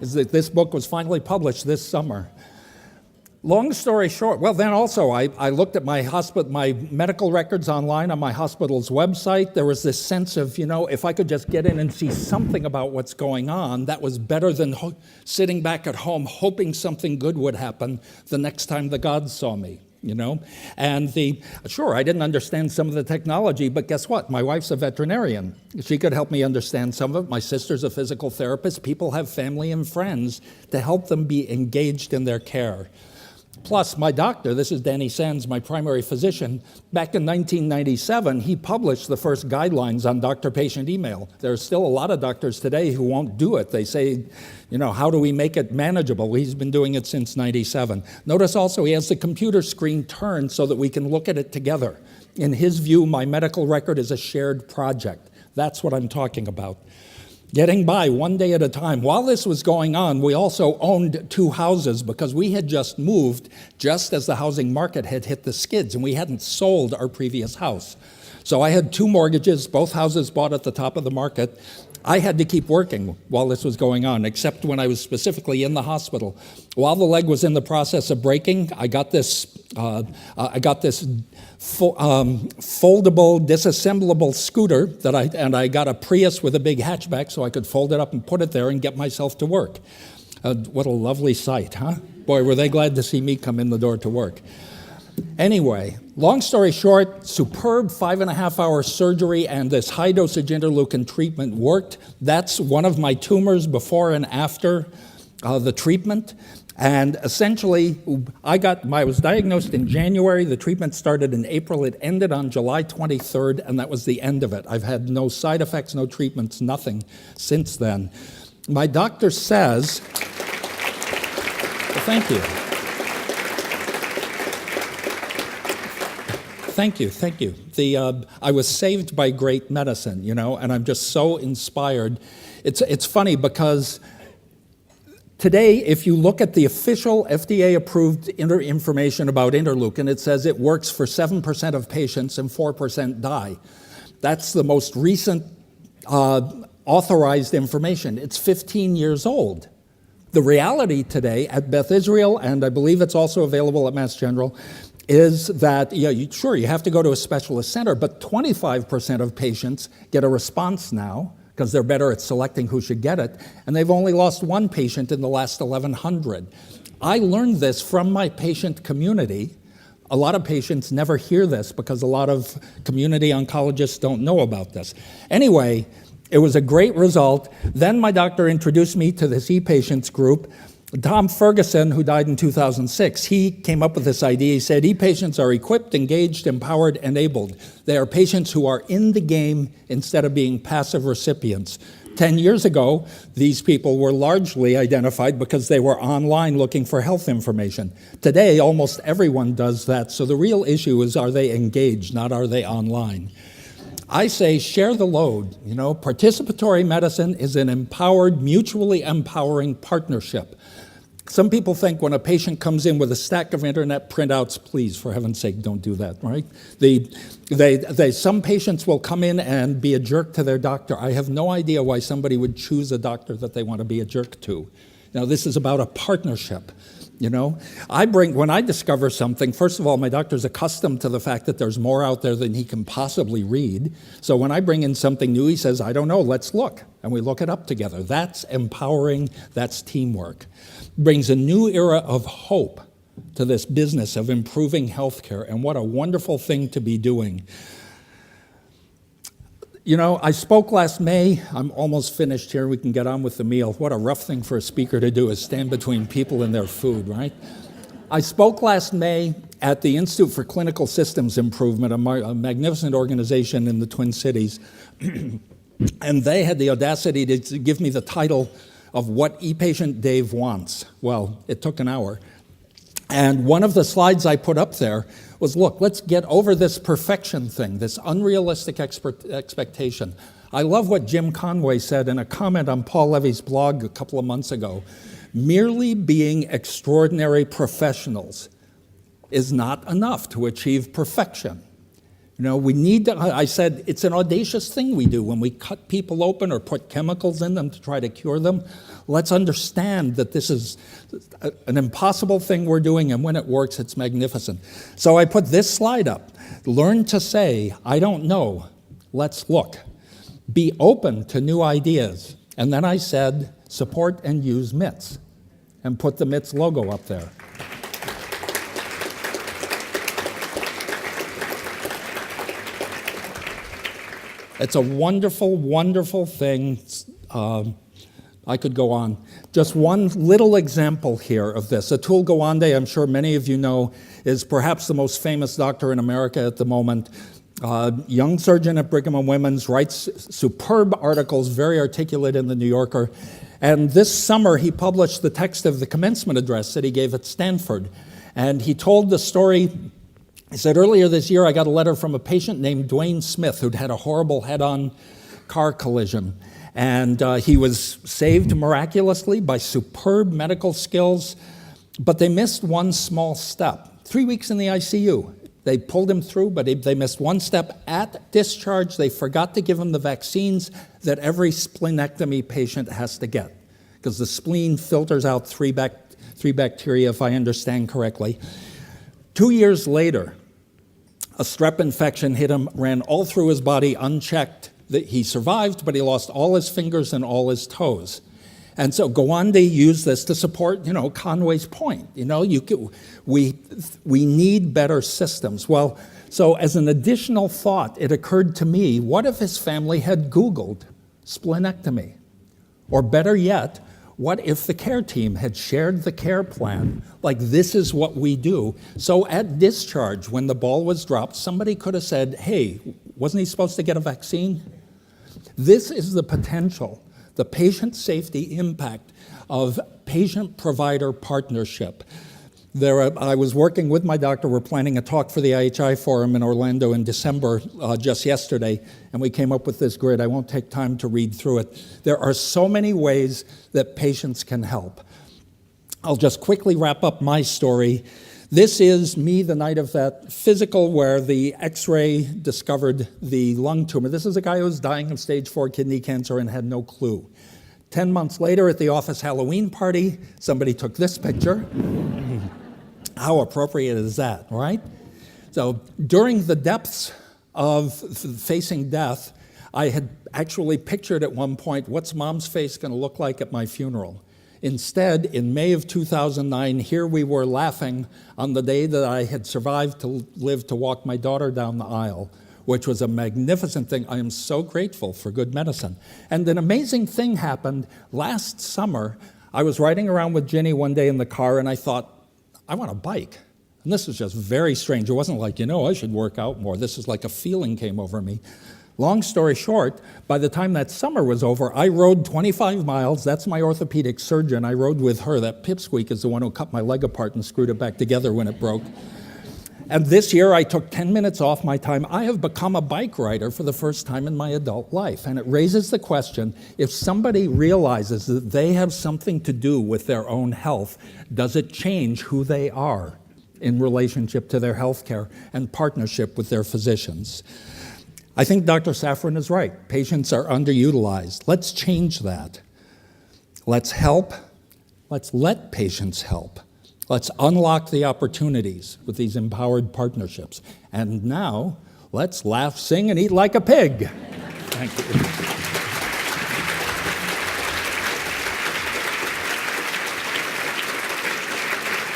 is that this book was finally published this summer. Long story short, well, then also I looked at my medical records online on my hospital's website. There was this sense of, if I could just get in and see something about what's going on, that was better than sitting back at home hoping something good would happen the next time the gods saw me. And sure, I didn't understand some of the technology, but guess what? My wife's a veterinarian. She could help me understand some of it. My sister's a physical therapist. People have family and friends to help them be engaged in their care. Plus, my doctor, this is Danny Sands, my primary physician, back in 1997, he published the first guidelines on doctor-patient email. There are still a lot of doctors today who won't do it. They say, how do we make it manageable? He's been doing it since 97. Notice also he has the computer screen turned so that we can look at it together. In his view, my medical record is a shared project. That's what I'm talking about. Getting by one day at a time. While this was going on, we also owned 2 houses because we had just moved just as the housing market had hit the skids, and we hadn't sold our previous house. So I had 2 mortgages, both houses bought at the top of the market. I had to keep working while this was going on, except when I was specifically in the hospital. While the leg was in the process of breaking, I got this foldable, disassemblable scooter and I got a Prius with a big hatchback so I could fold it up and put it there and get myself to work. What a lovely sight, huh? Boy, were they glad to see me come in the door to work. Anyway, long story short, superb 5.5-hour surgery and this high-dosage interleukin treatment worked. That's one of my tumors before and after the treatment. And essentially, I was diagnosed in January. The treatment started in April. It ended on July 23rd, and that was the end of it. I've had no side effects, no treatments, nothing since then. My doctor says, well, thank you. Thank you. I was saved by great medicine, and I'm just so inspired. It's funny because today, if you look at the official FDA-approved information about interleukin, it says it works for 7% of patients and 4% die. That's the most recent authorized information. It's 15 years old. The reality today at Beth Israel, and I believe it's also available at Mass General, is that, you have to go to a specialist center, but 25% of patients get a response now because they're better at selecting who should get it, and they've only lost 1 patient in the last 1,100. I learned this from my patient community. A lot of patients never hear this because a lot of community oncologists don't know about this. Anyway, it was a great result. Then my doctor introduced me to this e-patients group. Tom Ferguson, who died in 2006, he came up with this idea. He said, e-patients are equipped, engaged, empowered, enabled. They are patients who are in the game instead of being passive recipients. 10 years ago, these people were largely identified because they were online looking for health information. Today, almost everyone does that. So the real issue is, are they engaged, not are they online? I say share the load. Participatory medicine is an empowered, mutually empowering partnership. Some people think when a patient comes in with a stack of internet printouts, please, for heaven's sake, don't do that, right? Some patients will come in and be a jerk to their doctor. I have no idea why somebody would choose a doctor that they want to be a jerk to. Now, this is about a partnership. When I discover something, first of all, my doctor's accustomed to the fact that there's more out there than he can possibly read. So when I bring in something new, he says, I don't know, let's look. And we look it up together. That's empowering, that's teamwork. Brings a new era of hope to this business of improving healthcare, and what a wonderful thing to be doing. I spoke last May. I'm almost finished here. We can get on with the meal. What a rough thing for a speaker to do is stand between people and their food, right? I spoke last May at the Institute for Clinical Systems Improvement, a magnificent organization in the Twin Cities. And they had the audacity to give me the title of What E-Patient Dave Wants. Well, it took an hour. And one of the slides I put up there was, look, let's get over this perfection thing, this unrealistic expectation. I love what Jim Conway said in a comment on Paul Levy's blog a couple of months ago. Merely being extraordinary professionals is not enough to achieve perfection. We need to, I said, it's an audacious thing we do when we cut people open or put chemicals in them to try to cure them. Let's understand that this is an impossible thing we're doing, and when it works, it's magnificent. So I put this slide up. Learn to say, I don't know, let's look. Be open to new ideas. And then I said, support and use MITSS, and put the MITSS logo up there. It's a wonderful, wonderful thing. I could go on. Just one little example here of this. Atul Gawande, I'm sure many of you know, is perhaps the most famous doctor in America at the moment. Young surgeon at Brigham and Women's, writes superb articles, very articulate in the New Yorker. And this summer, he published the text of the commencement address that he gave at Stanford. And he told the story. He said, earlier this year, I got a letter from a patient named Dwayne Smith who'd had a horrible head-on car collision. And he was saved miraculously by superb medical skills, but they missed one small step. 3 weeks in the ICU. They pulled him through, but they missed one step. At discharge, they forgot to give him the vaccines that every splenectomy patient has to get, because the spleen filters out three bacteria, if I understand correctly. 2 years later, a strep infection hit him, ran all through his body unchecked. He survived, but he lost all his fingers and all his toes. And so Gawande used this to support, Conway's point. We need better systems. Well, so as an additional thought, it occurred to me, what if his family had Googled splenectomy? Or better yet, what if the care team had shared the care plan, like this is what we do? So at discharge, when the ball was dropped, somebody could have said, hey, wasn't he supposed to get a vaccine? This is the potential, the patient safety impact of patient-provider partnership. I was working with my doctor. We're planning a talk for the IHI Forum in Orlando in December, just yesterday, and we came up with this grid. I won't take time to read through it. There are so many ways that patients can help. I'll just quickly wrap up my story. This is me the night of that physical where the X-ray discovered the lung tumor. This is a guy who was dying of stage 4 kidney cancer and had no clue. 10 months later at the office Halloween party, somebody took this picture. How appropriate is that, right? So during the depths of facing death, I had actually pictured at one point, what's mom's face going to look like at my funeral? Instead, in May of 2009, here we were laughing on the day that I had survived to live to walk my daughter down the aisle, which was a magnificent thing. I am so grateful for good medicine. And an amazing thing happened last summer. I was riding around with Ginny one day in the car, and I thought, I want a bike. And this was just very strange. It wasn't like, I should work out more. This is like a feeling came over me. Long story short, by the time that summer was over, I rode 25 miles. That's my orthopedic surgeon. I rode with her. That pipsqueak is the one who cut my leg apart and screwed it back together when it broke. And this year, I took 10 minutes off my time. I have become a bike rider for the first time in my adult life. And it raises the question, if somebody realizes that they have something to do with their own health, does it change who they are in relationship to their health care and partnership with their physicians? I think Dr. Safran is right. Patients are underutilized. Let's change that. Let's help. Let's let patients help. Let's unlock the opportunities with these empowered partnerships. And now, let's laugh, sing, and eat like a pig. Thank you.